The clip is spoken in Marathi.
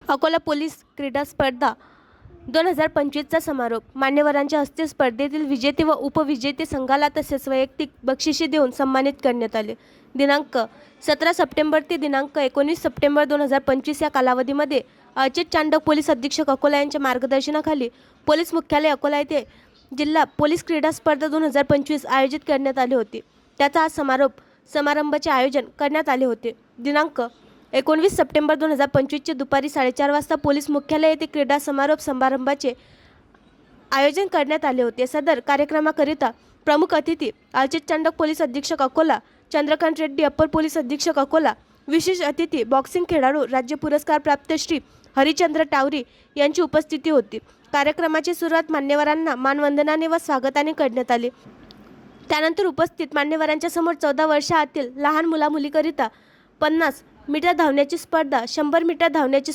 अकोला पोलीस क्रीडा स्पर्धा 2025चा समारोप. मान्यवरांच्या हस्ते स्पर्धेतील विजेते व उपविजेते संघाला तसेच वैयक्तिक बक्षिसे देऊन सन्मानित करण्यात आले. दिनांक 17 सप्टेंबर ते दिनांक 19 सप्टेंबर 2025 या कालावधीमध्ये अजित चांडक पोलीस अधीक्षक अकोला यांच्या मार्गदर्शनाखाली पोलीस मुख्यालय अकोला येथे जिल्हा पोलीस क्रीडा स्पर्धा 2025 आयोजित करण्यात आली होती. त्याचा आज समारंभाचे आयोजन करण्यात आले होते. दिनांक 19 सप्टेंबर 2025 चे दुपारी 4:30 वाजता पोलीस मुख्यालय येथे क्रीडा समारंभाचे आयोजन करण्यात आले होते. सदर कार्यक्रमाकरिता प्रमुख अतिथी अजित चांडक पोलीस अधीक्षक अकोला, चंद्रकांत रेड्डी अप्पर पोलीस अधीक्षक अकोला, विशेष अतिथी बॉक्सिंग खेळाडू राज्य पुरस्कार प्राप्त श्री हरिचंद्र टावरी यांची उपस्थिती होती. कार्यक्रमाची सुरुवात मान्यवरांना मानवंदनाने व स्वागताने करण्यात आली. त्यानंतर उपस्थित मान्यवरांच्या समोर 14 वर्षाआतील लहान मुला-मुलीकरिता 50 मीटर धावण्याची स्पर्धा, 100 मीटर धावण्याची